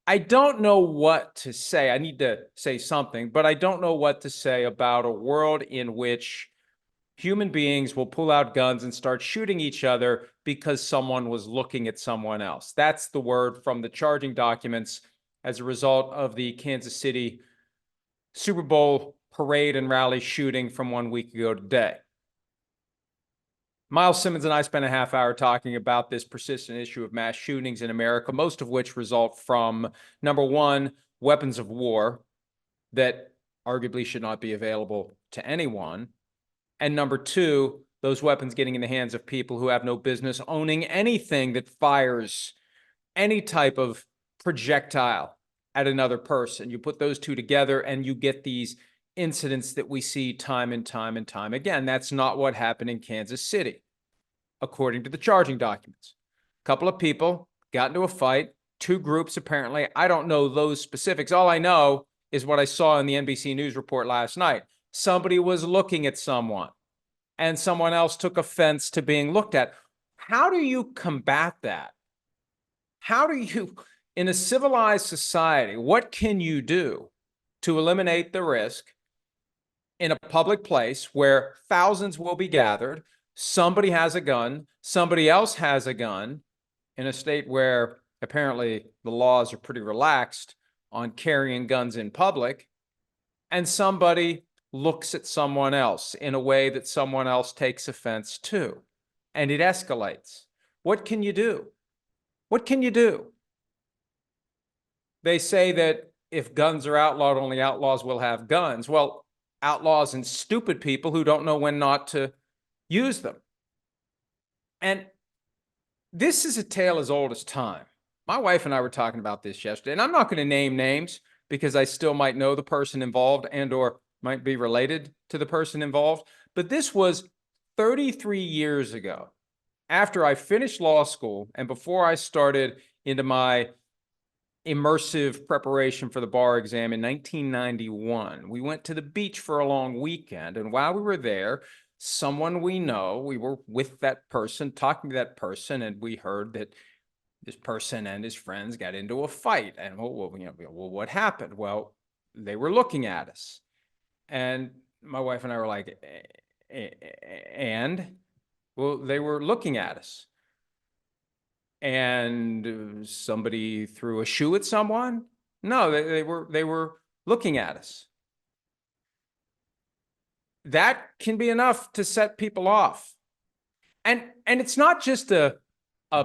I don't know what to say. I need to say something, but I don't know what to say about a world in which human beings will pull out guns and start shooting each other because someone was looking at someone else. That's the word from the charging documents as a result of the Kansas City Super Bowl parade and rally shooting from 1 week ago today. Miles Simmons and I spent a half hour talking about this persistent issue of mass shootings in America, most of which result from, number one, weapons of war that arguably should not be available to anyone. And number two, those weapons getting in the hands of people who have no business owning anything that fires any type of projectile at another person. You put those two together and you get these incidents that we see time and time and time again. That's not what happened in Kansas City, according to the charging documents. A couple of people got into a fight, two groups apparently. I don't know those specifics. All I know is what I saw in the NBC News report last night. Somebody was looking at someone and someone else took offense to being looked at. How do you combat that? How do you, in a civilized society, what can you do to eliminate the risk in a public place where thousands will be gathered, somebody has a gun, somebody else has a gun, in a state where apparently the laws are pretty relaxed on carrying guns in public, and somebody looks at someone else in a way that someone else takes offense to, and it escalates? What can you do? What can you do? They say that if guns are outlawed, only outlaws will have guns. Well, outlaws and stupid people who don't know when not to use them. And this is a tale as old as time. My wife and I were talking about this yesterday, and I'm not going to name names because I still might know the person involved and or might be related to the person involved. But this was 33 years ago, after I finished law school and before I started into my immersive preparation for the bar exam in 1991. We went to the beach for a long weekend, and while we were there, someone we know, we were with that person, talking to that person, and we heard that this person and his friends got into a fight. And what happened? Well, they were looking at us. And my wife and I were like, and? Well, they were looking at us. And somebody threw a shoe at someone? No, they were looking at us. That can be enough to set people off. And it's not just a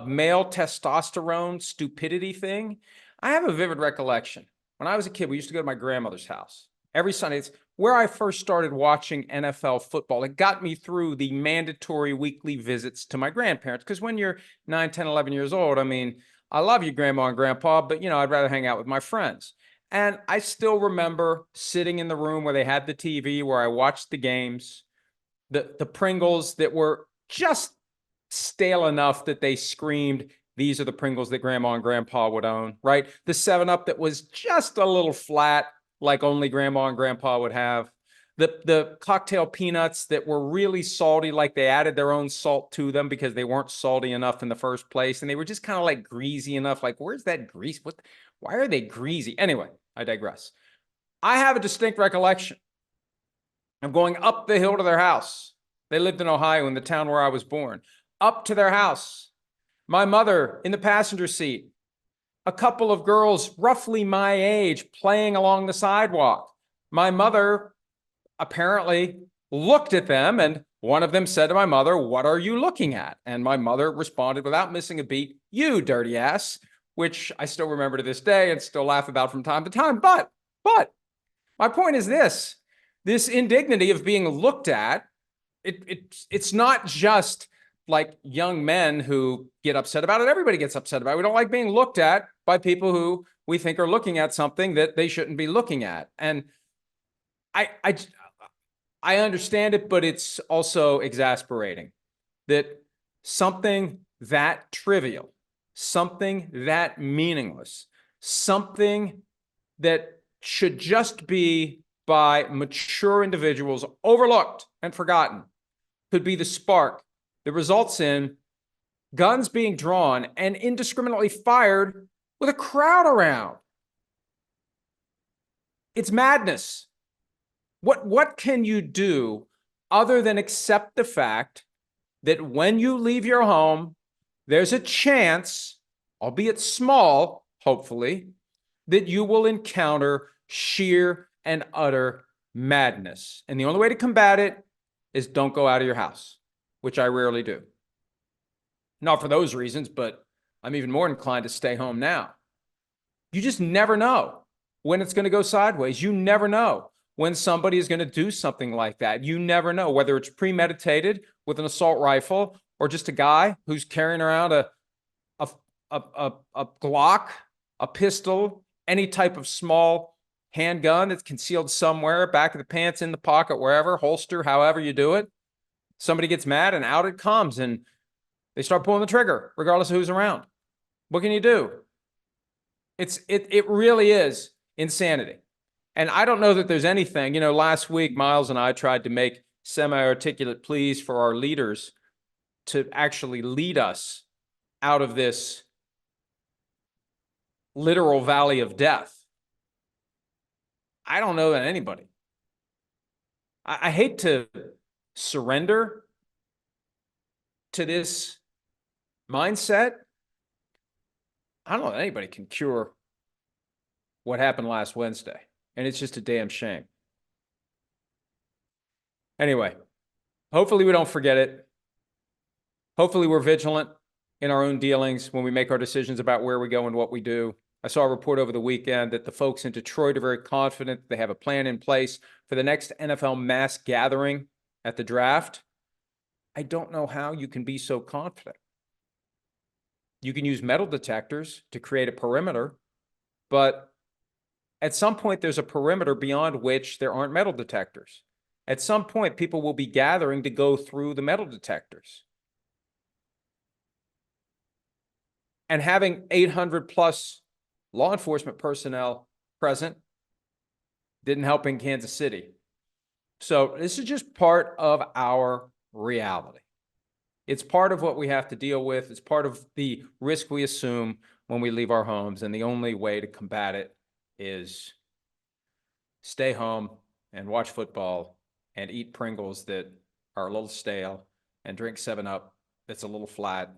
male testosterone stupidity thing. I have a vivid recollection. When I was a kid, we used to go to my grandmother's house every Sunday. It's where I first started watching NFL football. It got me through the mandatory weekly visits to my grandparents. Because when you're 9, 10, 11 years old, I mean, I love you, grandma and grandpa, but, I'd rather hang out with my friends. And I still remember sitting in the room where they had the TV, where I watched the games, the Pringles that were just stale enough that they screamed, these are the Pringles that grandma and grandpa would own, right? The 7-Up that was just a little flat, like only grandma and grandpa would have. The cocktail peanuts that were really salty, like they added their own salt to them because they weren't salty enough in the first place. And they were just kind of like greasy enough. Like, where's that grease? Why are they greasy? Anyway, I digress. I have a distinct recollection of going up the hill to their house. They lived in Ohio, in the town where I was born. Up to their house. My mother in the passenger seat. A couple of girls roughly my age playing along the sidewalk. My mother apparently looked at them, and one of them said to my mother, "What are you looking at?" And my mother responded without missing a beat, "You dirty ass," which I still remember to this day and still laugh about from time to time. But my point is this indignity of being looked at, it's not just like young men who get upset about it. Everybody gets upset about it. We don't like being looked at by people who we think are looking at something that they shouldn't be looking at. And I understand it, but it's also exasperating that something that trivial, something that meaningless, something that should just be by mature individuals overlooked and forgotten could be the spark that results in guns being drawn and indiscriminately fired with a crowd around. It's madness. What can you do other than accept the fact that when you leave your home, there's a chance, albeit small, hopefully, that you will encounter sheer and utter madness. And the only way to combat it is don't go out of your house, which I rarely do. Not for those reasons, but I'm even more inclined to stay home now. You just never know when it's going to go sideways. You never know when somebody is going to do something like that. You never know whether it's premeditated with an assault rifle or just a guy who's carrying around a Glock, a pistol, any type of small handgun that's concealed somewhere, back of the pants, in the pocket, wherever, holster, however you do it. Somebody gets mad and out it comes and they start pulling the trigger regardless of who's around. What can you do? It really is insanity. And I don't know that there's anything, last week, Miles and I tried to make semi-articulate pleas for our leaders to actually lead us out of this literal valley of death. I don't know that anybody. I hate to surrender to this mindset. I don't know that anybody can cure what happened last Wednesday. And it's just a damn shame. Anyway, hopefully we don't forget it. Hopefully we're vigilant in our own dealings when we make our decisions about where we go and what we do. I saw a report over the weekend that the folks in Detroit are very confident they have a plan in place for the next NFL mass gathering at the draft. I don't know how you can be so confident. You can use metal detectors to create a perimeter, but at some point there's a perimeter beyond which there aren't metal detectors. At some point, people will be gathering to go through the metal detectors. And having 800 plus law enforcement personnel present didn't help in Kansas City. So this is just part of our reality. It's part of what we have to deal with. It's part of the risk we assume when we leave our homes. And the only way to combat it is stay home and watch football and eat Pringles that are a little stale and drink 7-Up that's a little flat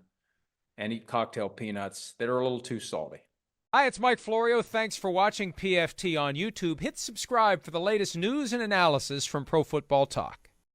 and eat cocktail peanuts that are a little too salty. Hi, it's Mike Florio. Thanks for watching PFT on YouTube. Hit subscribe for the latest news and analysis from Pro Football Talk.